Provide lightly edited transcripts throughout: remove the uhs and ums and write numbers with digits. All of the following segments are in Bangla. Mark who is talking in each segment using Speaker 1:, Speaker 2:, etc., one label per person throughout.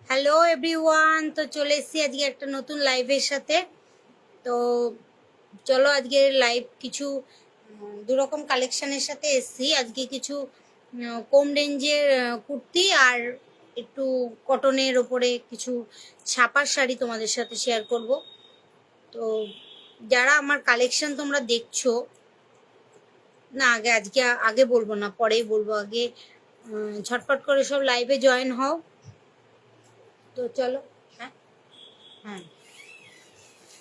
Speaker 1: হ্যালো এভরিওয়ান, তো চলে এসেছি আজকে একটা নতুন লাইভের সাথে। তো চলো আজকে লাইভ কিছু দুরকম কালেকশনের সাথে এসেছি। আজকে কিছু কম রেঞ্জের কুর্তি আর একটু কটনের ওপরে কিছু ছাপার শাড়ি তোমাদের সাথে শেয়ার করব। তো যারা আমার কালেকশন তোমরা দেখছো না, আগে বলবো না, পরেই বলবো। আগে ঝটপট করে সব লাইভে জয়েন হও। তো চলো। হ্যাঁ হ্যাঁ,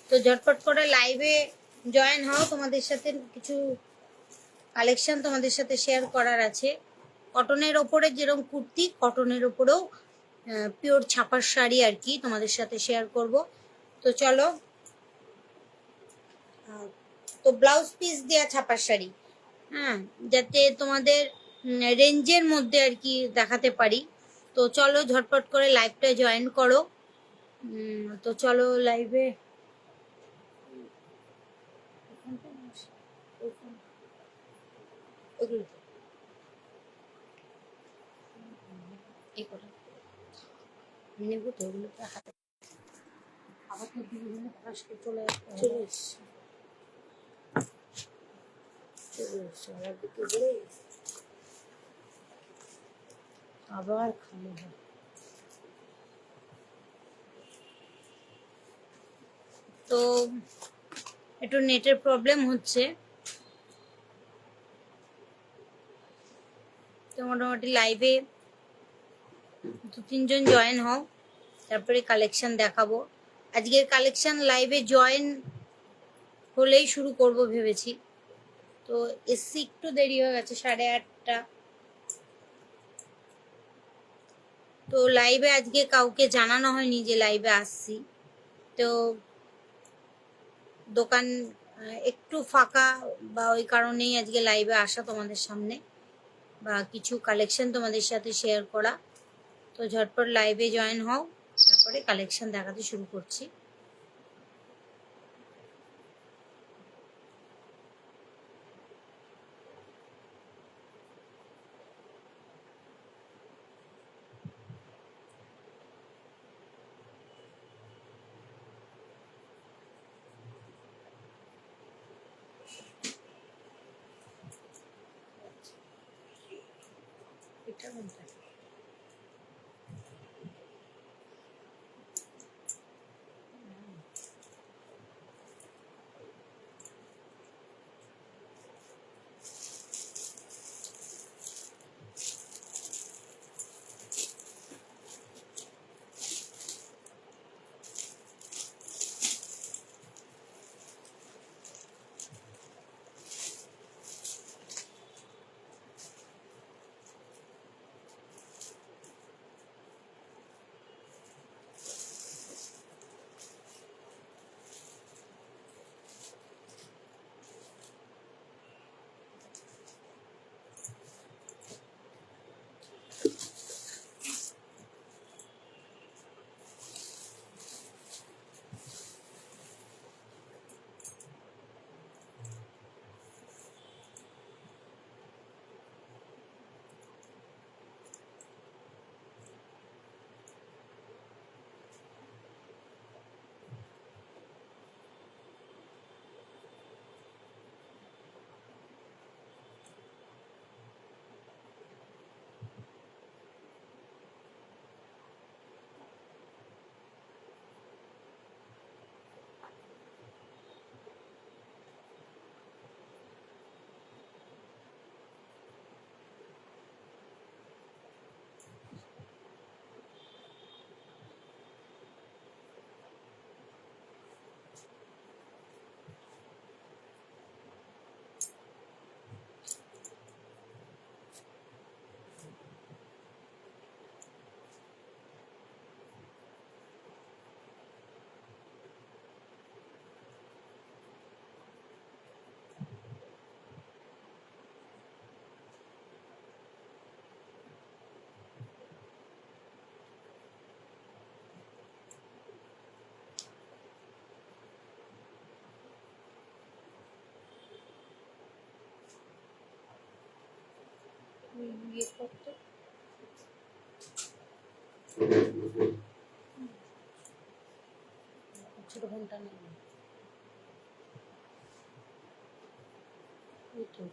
Speaker 1: তো ঝটপট করে লাইভে জয়েন হও, তোমাদের সাথে কিছু কালেকশন তোমাদের সাথে শেয়ার করার আছে। কটনের ওপরে যেরকম কুর্তি, কটনের ওপরেও পিওর ছাপার শাড়ি আর কি তোমাদের সাথে শেয়ার করব। তো চলো। তো ব্লাউজ পিস দেওয়া ছাপার শাড়ি, হ্যাঁ, যাতে তোমাদের রেঞ্জের মধ্যে আর কি দেখাতে পারি। তো চলো ঝটপট করে লাইভটা জয়েন করো। তো চলো লাইভে ওগুলো নেবো তো, ওগুলো তো হাতে আবার তো বিভিন্ন আসলে চলে এসছে আমার দিকে ঘুরে আবার খালি হয়। তো একটু নেটের প্রবলেম হচ্ছে, তো মোটামুটি লাইভে 2-3 জন জয়েন হও, তারপরে কালেকশন দেখাবো। আজকের কালেকশন লাইভে জয়েন হলেই শুরু করব ভেবেছি। তো এসছি একটু দেরি হয়ে গেছে, 8:30। তো লাইভে আজকে কাউকে জানানো হয়নি যে লাইভে আসছি। তো দোকান একটু ফাঁকা, বা ওই কারণেই আজকে লাইভে আসা তোমাদের সামনে, বা কিছু কালেকশন তোমাদের সাথে শেয়ার করা। তো ঝটপট লাইভে জয়েন হও, তারপরে কালেকশন দেখাতে শুরু করছি। এটা কোনটা? ইয়ে করতে জয়েন্টটা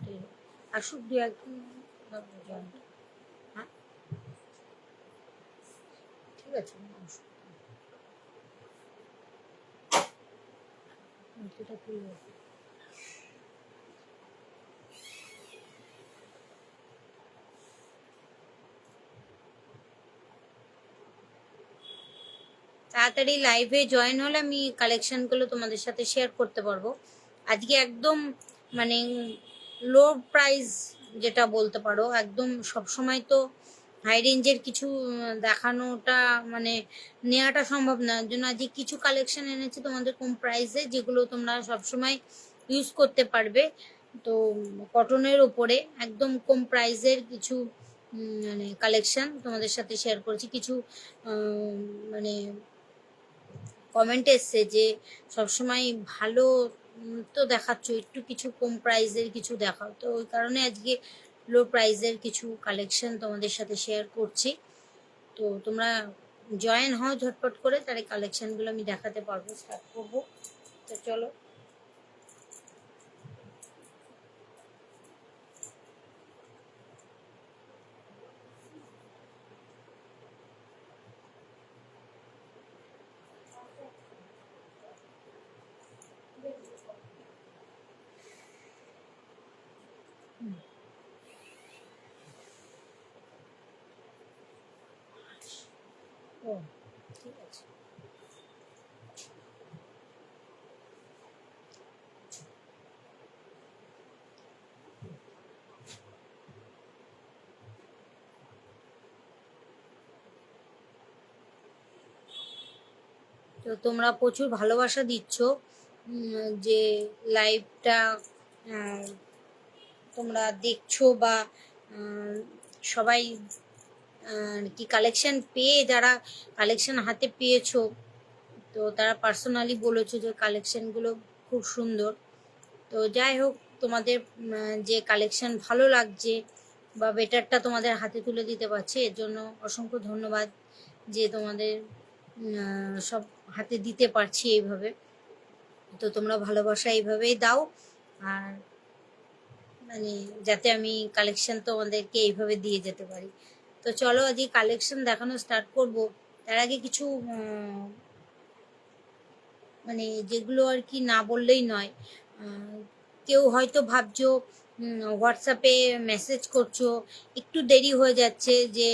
Speaker 1: নেই, আসুক দু একদিন জয়েন্ট। হ্যাঁ ঠিক আছে, এটা খুলবে। তাড়াতাড়ি লাইভে জয়েন হলে আমি কালেকশনগুলো তোমাদের সাথে শেয়ার করতে পারবো। আজকে একদম মানে লো প্রাইস যেটা বলতে পারো, একদম সবসময় তো হাই রেঞ্জের কিছু দেখানোটা মানে নেওয়াটা সম্ভব না, এর জন্য আজকে কিছু কালেকশন এনেছি তোমাদের কম প্রাইসে, যেগুলো তোমরা সবসময় ইউজ করতে পারবে। তো কটনের ওপরে একদম কম প্রাইসের কিছু মানে কালেকশন তোমাদের সাথে শেয়ার করেছি। কিছু মানে কমেন্ট এসছে যে সবসময় ভালো তো দেখাচ্ছ, একটু কিছু কম প্রাইসের কিছু দেখাও, তো ওই কারণে আজকে লো প্রাইসের কিছু কালেকশন তোমাদের সাথে শেয়ার করছি। তো তোমরা জয়েন হও ঝটপট করে, তার এই কালেকশনগুলো আমি দেখাতে পারবো, স্টার্ট করবো। তো চলো, ও ঠিক আছে। তো তোমরা প্রচুর ভালোবাসা দিচ্ছ, যে লাইভটা তোমরা দেখছো বা সবাই কি কালেকশন পেয়ে, যারা কালেকশন হাতে পেয়েছো, তো তারা পার্সোনালি বলেছো যে কালেকশনগুলো খুব সুন্দর। তো যাই হোক, তোমাদের যে কালেকশন ভালো লাগছে বা বেটারটা তোমাদের হাতে তুলে দিতে পারছি, এর জন্য অসংখ্য ধন্যবাদ, যে তোমাদের সব হাতে দিতে পারছি এইভাবে। তো তোমরা ভালোবাসা এইভাবেই দাও, আর মানে যাতে আমি কালেকশন তোমাদেরকে এইভাবে দিয়ে যেতে পারি। তো চলো আজকে কালেকশন দেখানো স্টার্ট করব। তার আগে কিছু মানে যেগুলো আর কি না বললেই নয়, কেউ হয়তো ভাবছো হোয়াটসঅ্যাপে মেসেজ করছো, একটু দেরি হয়ে যাচ্ছে, যে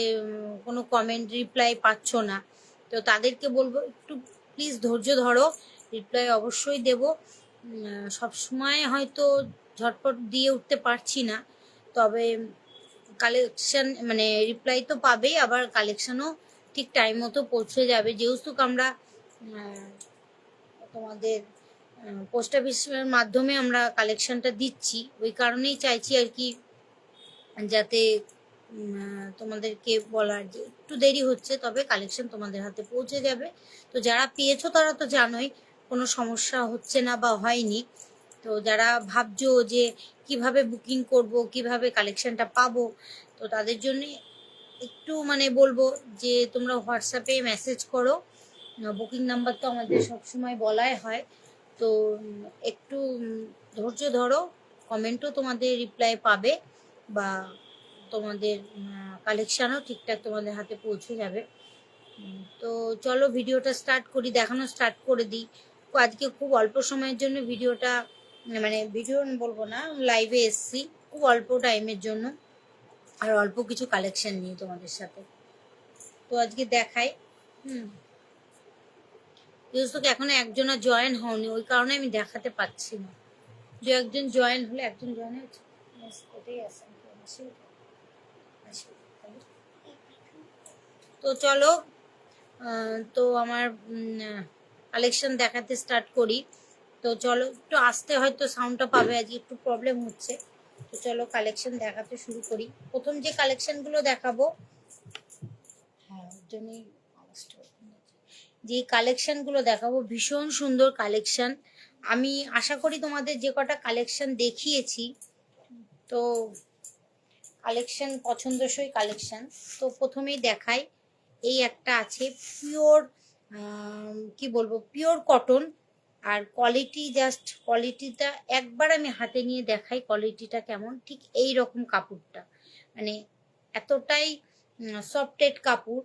Speaker 1: কোনো কমেন্ট রিপ্লাই পাচ্ছ না, তো তাদেরকে বলবো একটু প্লিজ ধৈর্য ধরো, রিপ্লাই অবশ্যই দেব। সব সময় হয়তো ঝটপট দিয়ে উঠতে পারছি না, তবে কালেকশন মানে রিপ্লাই তো পাবেই, আবার কালেকশনও ঠিক টাইম মতো পৌঁছে যাবে, যেহেতু আমরা তোমাদের পোস্ট অফিসের মাধ্যমে আমরা কালেকশনটা দিচ্ছি, ওই কারণেই চাইছি আর কি, যাতে তোমাদেরকে বলার যে একটু দেরি হচ্ছে, তবে কালেকশন তোমাদের হাতে পৌঁছে যাবে। তো যারা পেয়েছো তারা তো জানোই কোনো সমস্যা হচ্ছে না বা হয়নি। তো যারা ভাবছো যে কিভাবে বুকিং করব, কিভাবে কালেকশনটা পাবো, তো তাদের জন্য একটু মানে বলবো যে তোমরা হোয়াটসঅ্যাপে মেসেজ করো, বুকিং নাম্বার তো আমাদের সবসময় বলাই হয়। তো একটু ধৈর্য ধরো, কমেন্টও তোমাদের রিপ্লাই পাবে, বা তোমাদের কালেকশানও ঠিকঠাক তোমাদের হাতে পৌঁছে যাবে। তো চলো ভিডিওটা স্টার্ট করি, দেখানো স্টার্ট করে দিই। আজকে খুব অল্প সময়ের জন্য ভিডিওটা মানে ভিডিও বলবো না, লাইভে এসছি খুব অল্প টাইমের জন্য, আর অল্প কিছু কালেকশন নিয়ে তোমাদের সাথে। তো আজকে দেখাই। যেহেতু এখনো একজনের জয়েন হওনি, ওই কারণে আমি দেখাতে পাচ্ছি না। দু একজন জয়েন হলে, একজন জয়েন হয়েছে, ওটাই আছে। তো চলো, তো আমার কালেকশন দেখাতে স্টার্ট করি। তো চলো, একটু আসতে হয়তো সাউন্ডটা পাবে, আজকে একটু প্রবলেম হচ্ছে। তো চলো কালেকশন দেখাতে শুরু করি। প্রথম যে কালেকশনগুলো দেখাবো, হ্যাঁ ওর জন্যই যে কালেকশনগুলো দেখাবো ভীষণ সুন্দর কালেকশন। আমি আশা করি তোমাদের যে কটা কালেকশন দেখিয়েছি, তো কালেকশন পছন্দসই কালেকশন। তো প্রথমেই দেখাই, এই একটা আছে পিওর, কি বলবো, পিওর কটন, আর কোয়ালিটি, জাস্ট কোয়ালিটিটা একবার আমি হাতে নিয়ে দেখাই কোয়ালিটিটা কেমন। ঠিক এই রকম কাপড়টা, মানে এতটাই সফটেড কাপড়,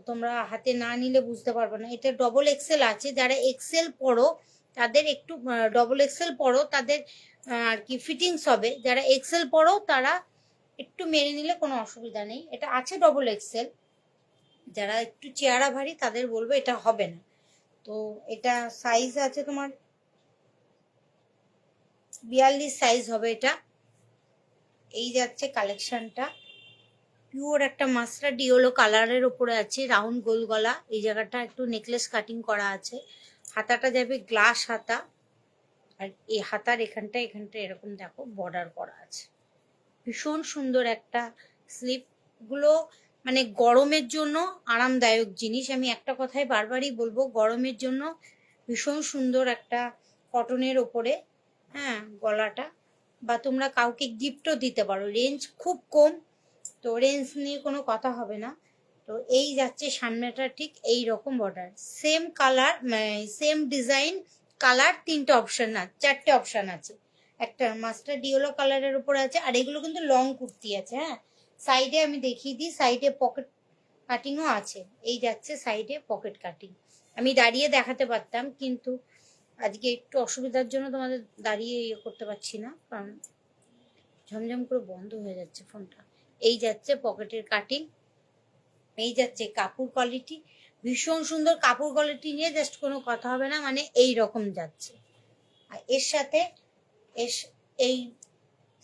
Speaker 1: তোমরা হাতে না নিলে বুঝতে পারবে না। এটা ডবল এক্সেল আছে, যারা এক্সেল পরো তাদের একটু, ডবল এক্সেল পরো তাদের আর কি ফিটিংস হবে, যারা এক্সেল পরো তারা একটু মেনে নিলে কোনো অসুবিধা নেই। এটা আছে ডবল এক্সেল, যারা একটু চেহারা ভারী তাদের বলবো এটা হবে না। তো এটা সাইজ আছে তোমার 42 সাইজ হবে এটা। এই যাচ্ছে কালেকশনটা, পিওর একটা মাস্টার্ড ইয়েলো কালারের উপরে আছে, রাউন্ড গোল গলা, এই জায়গাটা একটু নেকলেস কাটিং করা আছে, হাতাটা যাবে গ্লাস হাতা, আর এই হাতার এখানটা এরকম দেখো বর্ডার করা আছে। ভীষণ সুন্দর একটা স্লিপ গুলো, মানে গরমের জন্য আরামদায়ক জিনিস। আমি একটা কথাই বারবারই বলবো, গরমের জন্য ভীষণ সুন্দর একটা কটনের ওপরে, হ্যাঁ, গলাটা, বা তোমরা কাউকে গিফটও দিতে পারো। রেঞ্জ খুব কম, তো রেঞ্জ নিয়ে কোনো কথা হবে না। তো এই যাচ্ছে সামনেটা, ঠিক এই রকম border, same colour, same design, colour 3টে অপশন না 4টে অপশন আছে। একটা মাস্টার্ড ইয়েলো কালারের উপরে আছে, আর এগুলো কিন্তু লং কুর্তি আছে। হ্যাঁ, সাইডে আমি দেখিয়ে দিই, সাইডে পকেট কাটিংও আছে। এই যাচ্ছে সাইডে পকেট কাটিং, আমি দাঁড়িয়ে দেখাতে পারতাম কিন্তু আজকে একটু অসুবিধার জন্য তোমাদের দাঁড়িয়ে ইয়ে করতে পারছি না, কারণ ঝমঝম করে বন্ধ হয়ে যাচ্ছে ফোনটা। এই যাচ্ছে পকেটের কাটিং, এই যাচ্ছে কাপড় কোয়ালিটি, ভীষণ সুন্দর কাপড় কোয়ালিটি নিয়ে জাস্ট কোনো কথা হবে না, মানে এই রকম যাচ্ছে। আর এর সাথে এই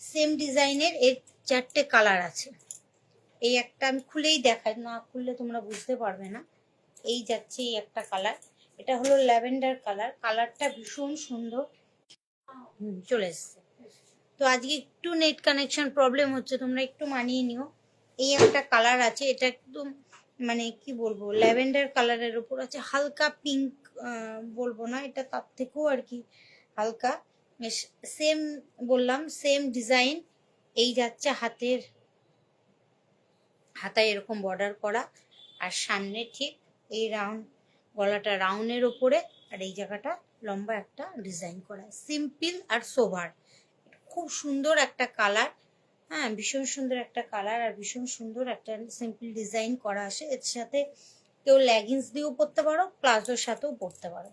Speaker 1: সেম ডিজাইনের এর 4টে কালার আছে। এই একটা আমি খুলেই দেখাই, না খুললে তোমরা বুঝতে পারবে না। এই যাচ্ছে এই একটা কালার, এটা হলো ল্যাভেন্ডার কালার, কালারটা ভীষণ সুন্দর। চলে এসছে। তো আজকে একটু নেট কানেকশন প্রবলেম হচ্ছে, তোমরা একটু মানিয়ে নিও। এই একটা কালার আছে, এটা একদম মানে কি বলবো, ল্যাভেন্ডার কালারের উপর আছে, হালকা পিঙ্ক বলবো না, এটা তার থেকেও আর কি হালকা। সেম বললাম, সেম ডিজাইন। এই যাচ্ছে হাতায় এরকম বর্ডার করা, আর সামনে ঠিক এই রাউন্ড, গলাটা রাউন্ডের ওপরে, আর এই জায়গাটা লম্বা একটা ডিজাইন করা, সিম্পল আর সোভার। খুব সুন্দর একটা কালার, হ্যাঁ, ভীষণ সুন্দর একটা কালার, আর ভীষণ সুন্দর একটা সিম্পল ডিজাইন করা আসে। এর সাথে কেউ লেগিংস দিয়েও পরতে পারো, প্লাজোর সাথেও পরতে পারো।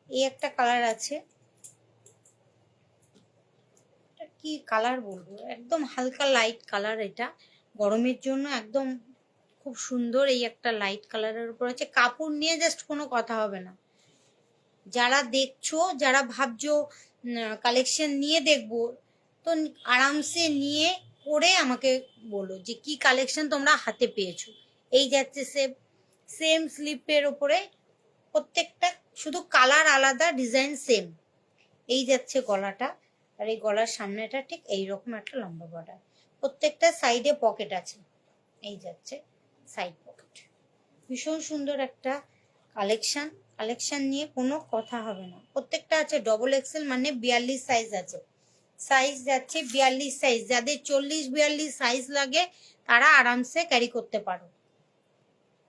Speaker 1: এই একটা কালার আছে, এটা কি কালার বলবো, একদম হালকা লাইট কালার, এটা গরমের জন্য একদম খুব সুন্দর। এই একটা লাইট কালারের উপর আছে, কাপড় নিয়ে জাস্ট কোনো কথা হবে না। যারা দেখছো, যারা ভাবছো কালেকশন নিয়ে দেখবো, তো আরামসে নিয়ে পরে আমাকে বলো যে কি কালেকশন তোমরা হাতে পেয়েছো। এই যাচ্ছে সেম স্লিপের উপরে, প্রত্যেকটা শুধু কালার আলাদা, ডিজাইন সেম। এই যাচ্ছে গলাটা, আর এই গলার সামনেটা ঠিক এইরকম একটা লম্বা বর্ডার, প্রত্যেকটা সাইডে পকেট আছে। এই যাচ্ছে সাইড পকেট, ভীষণ সুন্দর একটা কালেকশন নিয়ে কোনো কথা হবে না। প্রত্যেকটা আছে ডবল এক্সেল, মানে 42 সাইজ আছে, সাইজ যাচ্ছে 42 সাইজ। যাদের 40-42 সাইজ লাগে তারা আরামসে ক্যারি করতে পারো,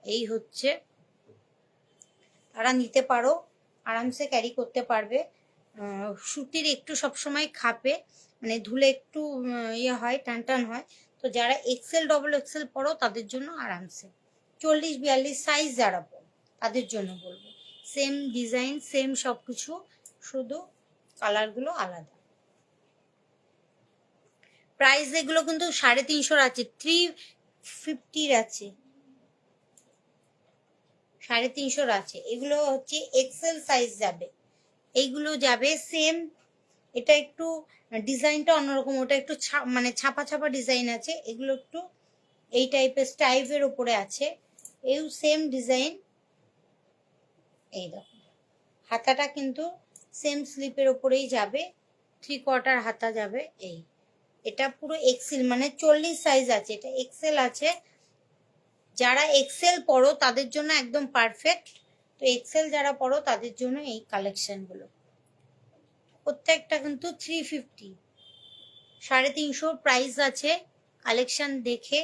Speaker 1: এই হচ্ছে, তারা নিতে পারো, আরামসে ক্যারি করতে পারবে। সুতির একটু সবসময় খাপে, মানে ধুলে একটু ইয়ে হয়, টান হয়। তো যারা এক্সেল ডবল এক্সেল পরো তাদের জন্য আরামসে, 40-42 সাইজ যারা পরো তাদের জন্য বলবো, সেম ডিজাইন সেম সব কিছু, শুধু কালারগুলো আলাদা। প্রাইস এগুলো কিন্তু 350 আছে, 350 আছে, 350 আছে। এগুলো হচ্ছে এক্সেল সাইজ যাবে, এইগুলো যাবে সেম। এটা একটু ডিজাইনটা অন্যরকম, ওটা একটু মানে ছাপা ছাপা ডিজাইন আছে, এগুলো একটু এই টাইপের স্টাইপের উপরে আছে। এই সেম ডিজাইন, এই দেখো হাতাটা কিন্তু সেম স্লিপের উপরেই যাবে, 3/4 হাতা যাবে। এই এটা পুরো এক্সেল, মানে 40 সাইজ আছে, এটা এক্সেল আছে। যারা এক্সেল পড়ো তাদের জন্য একদম পারফেক্ট। তো এক্সেল যারা পড়ো তাদের জন্য এই কালেকশনগুলো, প্রত্যেকটা কিন্তু 350, 350 প্রাইস আছে। কালেকশন দেখে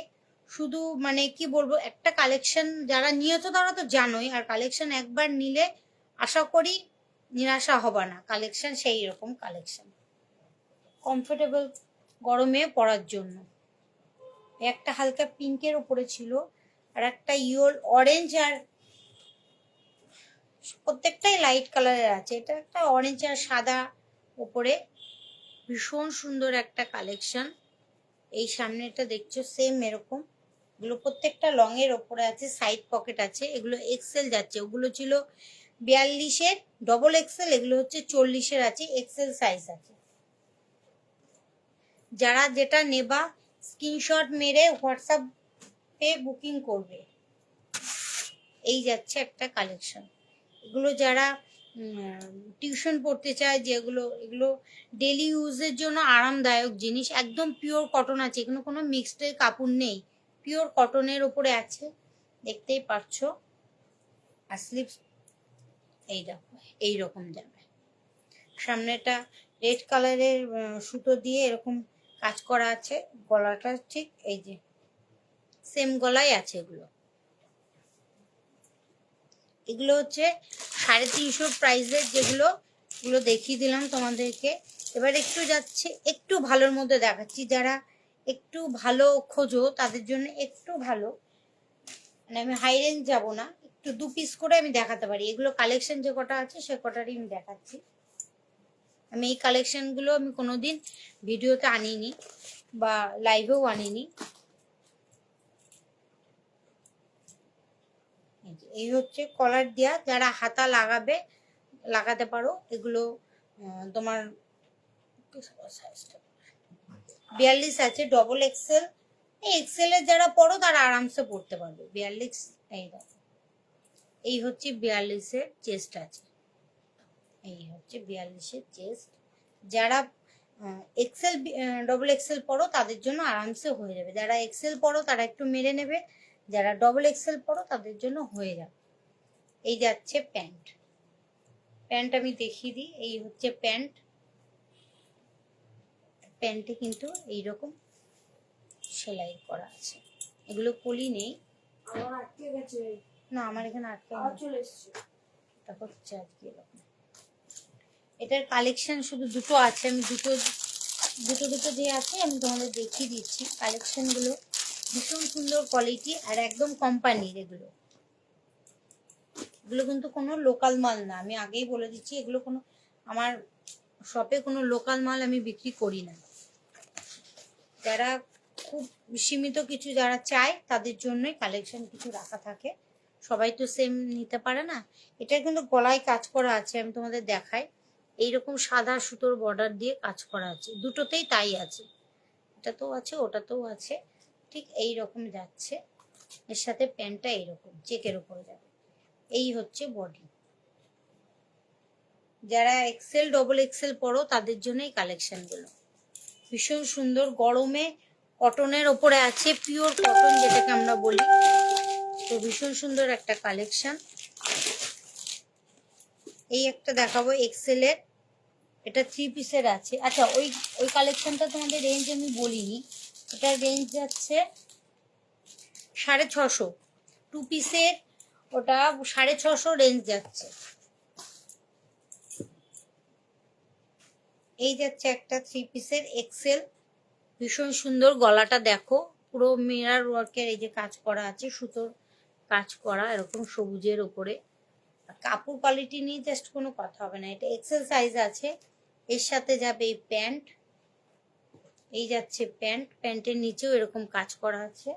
Speaker 1: শুধু মানে কি বলবো, একটা কালেকশন যারা নিয়েছো তারা তো জানোই, আর কালেকশন একবার নিলে আশা করি নিরাশা হবে না, কালেকশন সেই রকম কালেকশন, কমফোর্টেবল গরমে পরার জন্য। একটা হালকা পিঙ্কের উপরে ছিল, আর একটা অরেঞ্জ, আর প্রত্যেকটাই লাইট কালারের আছে। এটা একটা অরেঞ্জ আর সাদা উপরে, ভীষণ সুন্দর একটা কালেকশন। এই সামনেটা দেখছো সেম এরকম, এগুলো প্রত্যেকটা লং এর ওপরে আছে, সাইড পকেট আছে। এগুলো এক্সেল যাচ্ছে, ওগুলো ছিল 42-এর, ডবল এক্সেল, এগুলো হচ্ছে 40-এর আছে, এক্সেল সাইজ আছে। যারা যেটা নেবা স্ক্রিনশট মেরে হোয়াটসঅ্যাপে বুকিং করবে। এই যাচ্ছে একটা কালেকশন। এগুলো যারা টিউশন পড়তে চায়, যেগুলো এগুলো ডেলি ইউজের জন্য আরামদায়ক জিনিস, একদম পিওর কটন আছে, এখানে কোনো মিক্সড কাপড় নেই, পিওর কটনের ওপরে আছে, দেখতেই পাচ্ছ। আর স্লিপস এই দেখো এইরকম যাবে, সামনেটা রেড কালারের সুতো দিয়ে এরকম কাজ করা আছে, গলাটা ঠিক এই যে সেম গলায় আছে। এগুলো হচ্ছে 350 প্রাইসের, যেগুলো এগুলো দেখিয়ে দিলাম তোমাদেরকে। এবার একটু যাচ্ছে, একটু ভালোর মধ্যে দেখাচ্ছি, যারা একটু ভালো খোঁজো তাদের জন্য একটু ভালো, মানে আমি হাই রেঞ্জ যাবো না, একটু 2 পিস করে আমি দেখাতে পারি। এগুলো কালেকশন যে কটা আছে সে কটারই আমি দেখাচ্ছি। আমি এই কালেকশনগুলো আমি কোনোদিন ভিডিওতে আনিনি বা লাইভেও আনিনি। এই হচ্ছে কলার দেয়া, যারা হাতা লাগাতে পারো। এগুলো তোমার 42 আছে, ডবল এক্সেল। এই এক্সেল এর যারা পড়ো তারা আরামসে পড়তে পারবে। 42, এই দেখো, এই হচ্ছে 42-এর চেস্ট আছে, এই হচ্ছে 42-এর চেস্ট। যারা এক্সেল ডবল এক্সেল পড়ো তাদের জন্য আরামসে হয়ে যাবে। যারা এক্সেল পড়ো তারা একটু মেরে নেবে, যারা ডবল এক্সেল পড়ো তাদের জন্য হয়ে যাবে। এই যাচ্ছে প্যান্ট, প্যান্ট আমি দেখিয়ে দিই। এই হচ্ছে প্যান্ট, প্যান্টে কিন্তু এইরকম সেলাই করা আছে, এগুলো কলি নেই।
Speaker 2: আমার আটকে গেছে
Speaker 1: না, আমার এখানে আটকে
Speaker 2: চলে এসছে,
Speaker 1: এটা হচ্ছে আজকে এরকম। এটার কালেকশন শুধু দুটো আছে, আমি দুটো যে আছে আমি তোমাদের দেখিয়ে দিচ্ছি। কালেকশনগুলো ভীষণ সুন্দর কোয়ালিটি, আর একদম কোম্পানির। এগুলো কিন্তু কোনো লোকাল মাল না, আমি আগেই বলে দিচ্ছি। এগুলো কোনো আমার শপে কোনো লোকাল মাল আমি বিক্রি করি না। যারা খুব সীমিত কিছু যারা চায় তাদের জন্যই কালেকশন কিছু রাখা থাকে, সবাই তো সেম নিতে পারে না। এটা কিন্তু গলায় কাজ করা আছে, আমি তোমাদের দেখাই। এইরকম সাদা সুতোর বর্ডার দিয়ে কাজ করা আছে, দুটোতেই তাই আছে, এটাতেও আছে ওটাতেও আছে, ঠিক এই রকম যাচ্ছে। এর সাথে প্যান্টটা এইরকম চেকের উপরে যাবে। এই হচ্ছে বডি। যারা এক্সেল ডবল এক্সেল পড়ো তাদের জন্য এই কালেকশনগুলো ভীষণ সুন্দর। গরমে কটনের ওপরে আছে, পিওর কটন যেটাকে আমরা বলি, তো ভীষণ সুন্দর একটা কালেকশন। এই একটা দেখাবো এক্সেলের, এটা 3 পিসের আছে। আচ্ছা, ওই কালেকশনটা তোমাদের রেঞ্জ আমি বলিনি, এটার রেঞ্জ যাচ্ছে 650, 2 পিসের ওটা 650 রেঞ্জ যাচ্ছে। এই যাচ্ছে একটা 3 পিসের এক্সেল, ভীষণ সুন্দর। গলাটা দেখো, পুরো মিরর ওয়ার্কের এই যে কাজ করা আছে, সুতোর কাজ করা এরকম সবুজের উপরে। কাপড় কোয়ালিটি নিয়ে জাস্ট কোনো কথা হবে না। এটা এক্সেল সাইজ আছে। এর সাথে যাবে এই প্যান্ট, এই যাচ্ছে প্যান্ট, প্যান্টের নিচেও এরকম কাজ করা আছে,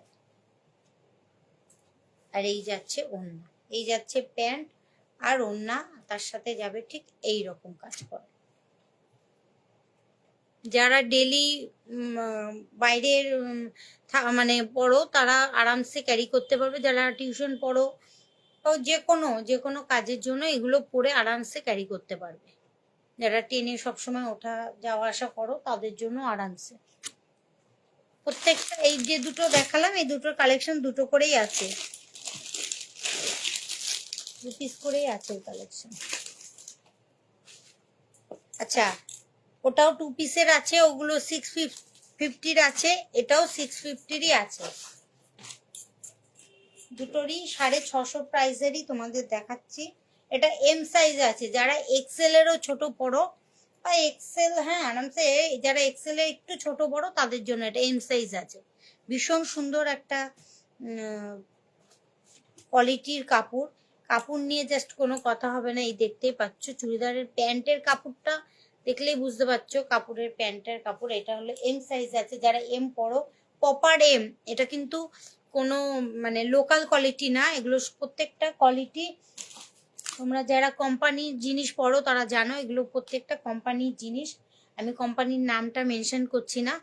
Speaker 1: আর এই যাচ্ছে ওড়না। এই যাচ্ছে প্যান্ট আর ওড়না, তার সাথে যাবে ঠিক এই রকম কাজ করা। যারা ডেলি বাইরের মানে পড়ো তারা আরামসে ক্যারি করতে পারবে। যারা টিউশন পড়ো যে কোনো কাজের জন্য এগুলো পরে আরামসে ক্যারি করতে পারবে। যারা ট্রেনে সবসময় ওঠা যাওয়া আসা করো তাদের জন্য আরামসে। প্রত্যেকটা এই যে দুটো দেখালাম, এই দুটোর কালেকশন দুটো করেই আছে, 2 পিস করেই আছে কালেকশন। আচ্ছা, ওটাও 2 পিসের আছে, ওগুলো 650-র আছে, এটাও 650-রই আছে। দুটোরই 650 প্রাইসেরই তোমাদের দেখাচ্ছি। এটা এম সাইজ আছে, যারা এক্সেল এরও ছোট বড় বা এক্সেল, হ্যাঁ আরামসে যারা এক্সেল এর একটু ছোট বড় তাদের জন্য এটা এম সাইজ আছে। ভীষণ সুন্দর একটা কোয়ালিটির কাপড়। কাপড় নিয়ে জাস্ট কোনো কথা হবে না, এই দেখতেই পাচ্ছ চুড়িদারের প্যান্টের কাপড়টা দেখলেই বুঝতে পারছো কাপড়ের প্যান্টের কাপড়। এটা হলো এম সাইজ আছে, যারা এম পরো প্রপার এম, এটা কিন্তু কোনো মানে লোকাল কোয়ালিটি না, এগুলো প্রত্যেকটা কোয়ালিটি তোমরা যারা কোম্পানির জিনিস পড়ো তারা জানো এগুলো প্রত্যেকটা কোম্পানির জিনিস। আমি কোম্পানির নামটা মেনশন করছি না,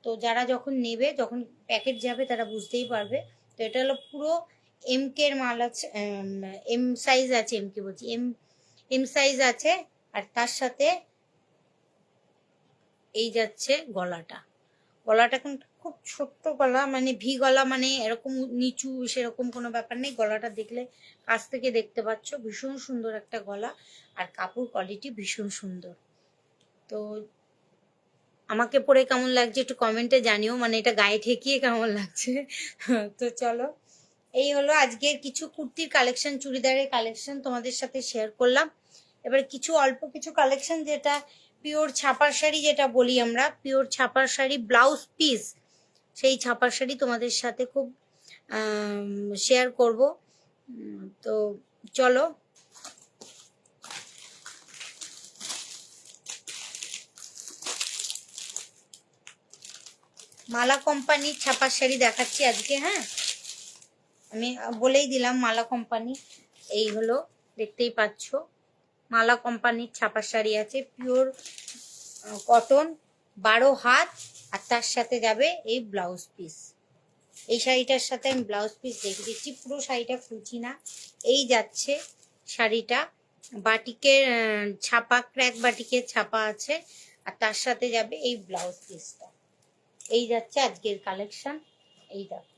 Speaker 1: তো যারা যখন নেবে যখন প্যাকেট যাবে তারা বুঝতেই পারবে। তো এটা হলো পুরো এম কে এর মাল আছে, এম সাইজ আছে, এম কে বলছি এম, এম সাইজ আছে। আর তার সাথে এই যাচ্ছে গলাটা, গলাটা কিন্তু খুব ছোট্ট গলা, মানে ভি গলা, মানে এরকম নিচু সেরকম কোনো ব্যাপার নেই। গলাটা দেখলে কাছ থেকে দেখতে পাচ্ছ ভীষণ সুন্দর একটা গলা, আর কাপড় কোয়ালিটি ভীষণ সুন্দর। তো আমাকে পরে কেমন লাগছে একটু কমেন্টে জানিও, মানে এটা গায়ে ঠেকিয়ে কেমন লাগছে। তো চলো, এই হলো আজকের কিছু কুর্তির কালেকশন, চুড়িদারের কালেকশন তোমাদের সাথে শেয়ার করলাম। এবার কিছু অল্প কিছু কালেকশন যেটা পিওর ছাপার শাড়ি, যেটা বলি আমরা পিওর ছাপার শাড়ি ব্লাউজ পিস, সেই ছাপার শাড়ি তোমাদের সাথে খুব শেয়ার করব। তো চলো, মালা কোম্পানির ছাপার শাড়ি দেখাচ্ছি আজকে। হ্যাঁ, আমি বলেই দিলাম মালা কোম্পানি। এই হলো, দেখতেই পাচ্ছ মালা কোম্পানির ছাপার শাড়ি আছে, পিওর কটন, 12 হাত, আর তার সাথে যাবে এই ব্লাউজ পিস। এই শাড়িটার সাথে আমি ব্লাউজ পিস দেখে দিচ্ছি, পুরো শাড়িটা খুলছি না। এই যাচ্ছে শাড়িটা, বাটিকের ছাপা, ক্র্যাক বাটিকের ছাপা আছে, আর তার সাথে যাবে এই ব্লাউজ পিসটা। এই যাচ্ছে আজকের কালেকশন, এই দেখো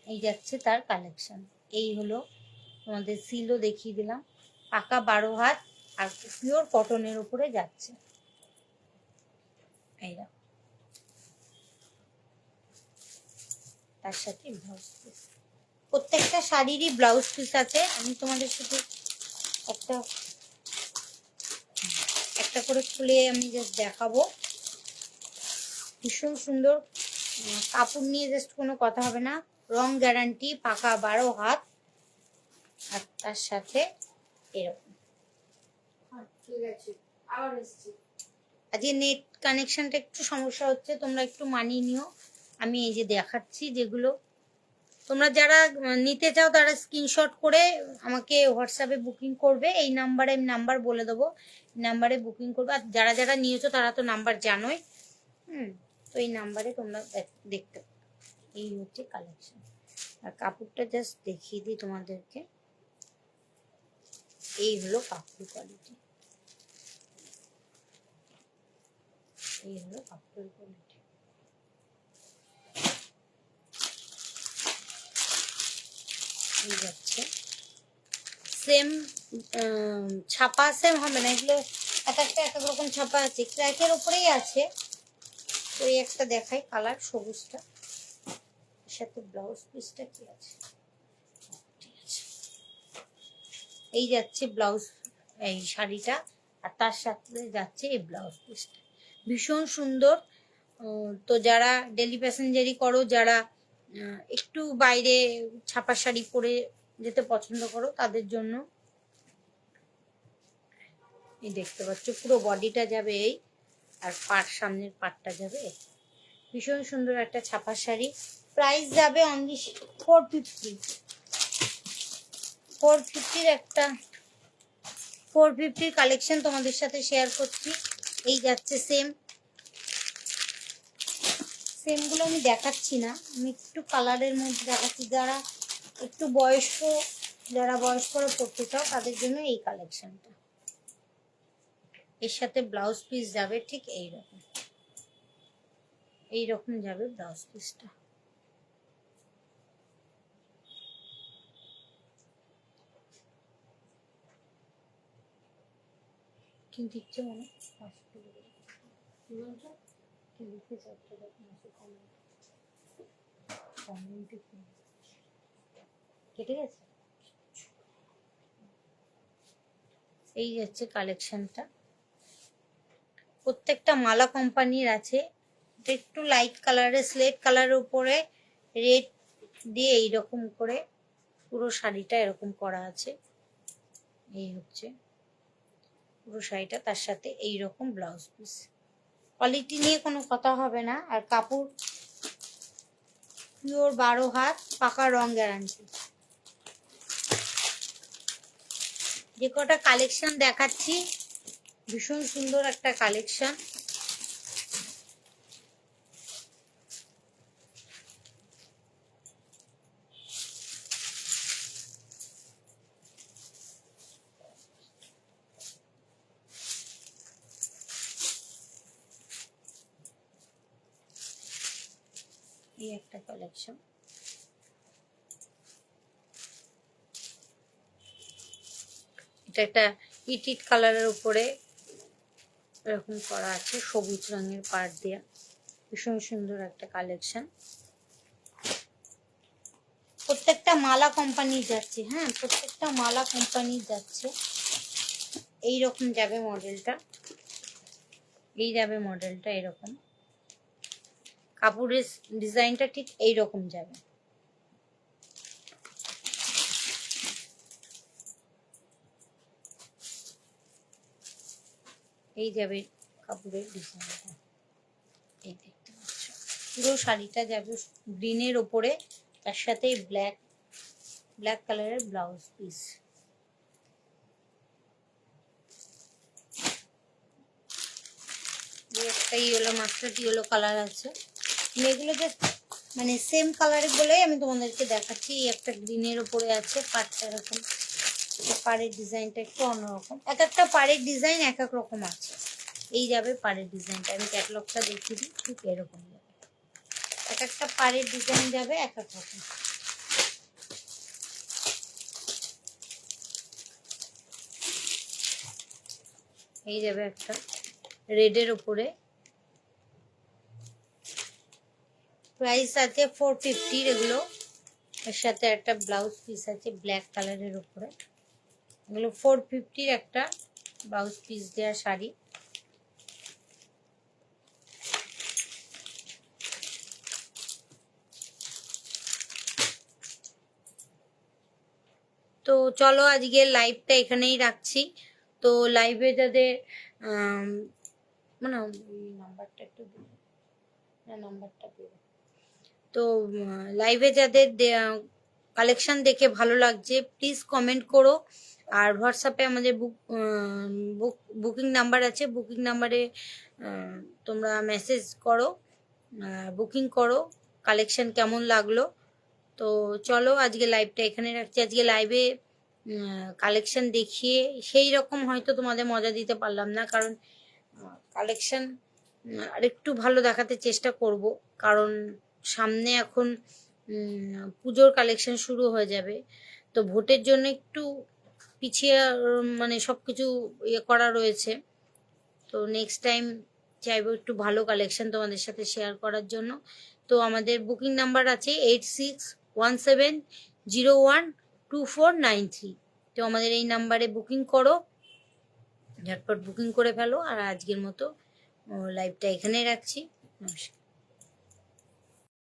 Speaker 1: এই যাচ্ছে তার কালেকশন। এই হলো তোমাদের সিলও দেখিয়ে দিলাম, পাকা 12 হাত আর পিওর কটনের উপরে যাচ্ছে। এই দেখো তার সাথে ব্লাউজ পিস, প্রত্যেকটা শাড়িরই ব্লাউজ পিস আছে। আমি তোমাদের সাথে একটা একটা করে খুলে আমি জাস্ট দেখাবো। ভীষণ সুন্দর কাপড় নিয়ে জাস্ট কোনো কথা হবে না, রং গ্যারান্টি, পাকা 12 হাত, আর তার সাথে এরকম।
Speaker 2: ঠিক আছে, আবার এসছি।
Speaker 1: আজকে নেট কানেকশনটা একটু সমস্যা হচ্ছে, তোমরা একটু মানিয়ে নিও। আমি এই যে দেখাচ্ছি যেগুলো, তোমরা যারা নিতে চাও তারা স্ক্রিনশট করে আমাকে হোয়াটসঅ্যাপে বুকিং করবে। এই নাম্বারে আমি নাম্বার বলে দেবো, নাম্বারে বুকিং করবে। আর যারা যারা নিয়েছো তারা তো নাম্বার জানোই। তো এই নাম্বারে তোমরা দেখতে পারো। এই হচ্ছে কালেকশন, আর কাপড়টা জাস্ট দেখিয়ে দিই তোমাদেরকে। এই হলো কাপড় কোয়ালিটি, এই হলো কাপড়ের কোয়ালিটি। এই যাচ্ছে সেম ছাপা, সেম হবে না, এগুলো এক একটা এক এক রকম ছাপা আছে, ক্র্যাকের উপরেই আছে। তো এই একটা দেখাই কালার সবুজটা, এর সাথে ব্লাউজ পিসটা কি আছে, ঠিক আছে। এই যাচ্ছে ব্লাউজ, এই শাড়িটা, আর তার সাথে যাচ্ছে এই ব্লাউজ পিসটা, ভীষণ সুন্দর। তো যারা ডেলি প্যাসেঞ্জারি করো, যারা একটু বাইরে ছাপা শাড়ি পরে যেতে পছন্দ করো তাদের জন্য এই দেখতে পাচ্ছ পুরো বডিটা যাবে এই, আর সামনের পাটটা যাবে এই। ভীষণ সুন্দর একটা ছাপা শাড়ি, প্রাইস যাবে অনলি 450। 450 একটা 450 কালেকশন তোমাদের সাথে শেয়ার করছি। এই যাচ্ছে সেম, সেমগুলো আমি দেখাচ্ছি না, আমি একটু কালারের মধ্যে দেখাচ্ছি। যারা একটু বয়স্ক, যারা বয়স্করা পড়তে চাও তাদের জন্য এই কালেকশনটা। এর সাথে ব্লাউজ পিস যাবে ঠিক এইরকম, এইরকম যাবে ব্লাউজ পিসটা। কিন্তু ইচ্ছে মনে কেটে গেছে। এই যাচ্ছে কালেকশনটা। প্রত্যেকটা মালা কোম্পানির আছে। এটা একটু লাইট কালারের, স্লেট কালারের উপরে রেড দিয়ে এইরকম করে পুরো শাড়িটা এরকম করা আছে। এই হচ্ছে পুরো শাড়িটা, তার সাথে এইরকম ব্লাউজ পিস। কোয়ালিটি নিয়ে কোনো কথা হবে না, আর কাপড় পিওর 12 হাত, পাকা রং গ্যারান্টি। যে কটা কালেকশন দেখাচ্ছি ভীষণ সুন্দর একটা কালেকশন। এই একটা কালেকশন। এটা একটা ইটিট কালারের উপরে এরকম করা আছে, সবুজ রঙের পাড় দেয়া, ভীষণ সুন্দর একটা কালেকশন। প্রত্যেকটা মালা কোম্পানি যাচ্ছে, হ্যাঁ প্রত্যেকটা মালা কোম্পানি যাচ্ছে। এইরকম যাবে মডেলটা, এই যাবে মডেলটা এরকম। কাপড়ের ডিজাইনটা ঠিক এইরকম যাবে। এই যাবে কাপড়ের ডিজাইনটা, এই দেখতে পাচ্ছ। পুরো শাড়িটা যাবে গ্রিনের ওপরে, তার সাথে ব্ল্যাক কালারের ব্লাউজ পিস। একটা ইয়েলো, মাস্টার্ড ইয়েলো কালার আছে। এগুলো যে মানে সেম কালারের বলেই আমি তোমাদেরকে দেখাচ্ছি। এই একটা গ্রিনের উপরে আছে, পাড়টা এরকম, পাড়ের ডিজাইনটা একটু অন্যরকম। এক একটা পাড়ের ডিজাইন এক এক রকম আছে। এই যাবে পাড়ের ডিজাইনটা, আমি ক্যাটালগটা দেখিয়ে দিই, ঠিক এরকম যাবে। এক একটা পাড়ের ডিজাইন যাবে এক এক রকম। এই যাবে একটা রেডের উপরে, প্রাইস আছে 450 এগুলো। এর সাথে একটা ব্লাউজ পিস আছে ব্ল্যাক কালারের উপরে। এগুলো 450 একটা ব্লাউজ পিস দেওয়া শাড়ি। তো চলো আজকের লাইভটা এখানেই রাখছি। তো লাইভে যাদের মানে নাম্বারটা একটু নাম্বারটা দেবো। তো লাইভে যাদের কালেকশন দেখে ভালো লাগছে প্লিজ কমেন্ট করো। আর হোয়াটসঅ্যাপে আমাদের বুকিং নাম্বার আছে, বুকিং নাম্বারে তোমরা মেসেজ করো, বুকিং করো কালেকশন কেমন লাগলো। তো চলো আজকে লাইভটা এখানে রাখছি। আজকে লাইভে কালেকশন দেখিয়ে সেই রকম হয়তো তোমাদের মজা দিতে পারলাম না, কারণ কালেকশন আরেকটু ভালো দেখাতে চেষ্টা করব, কারণ সামনে এখন পুজোর কালেকশন শুরু হয়ে যাবে। তো ভোটের জন্য একটু পিছিয়ে মানে সব কিছু ইয়ে করা রয়েছে। তো নেক্সট টাইম চাইবো একটু ভালো কালেকশন তোমাদের সাথে শেয়ার করার জন্য। তো আমাদের বুকিং নাম্বার আছে 8617012493। তো আমাদের এই নাম্বারে বুকিং করো, ঝটপট বুকিং করে ফেলো। আর আজকের মতো লাইভটা এখানেই রাখছি। নমস্কার।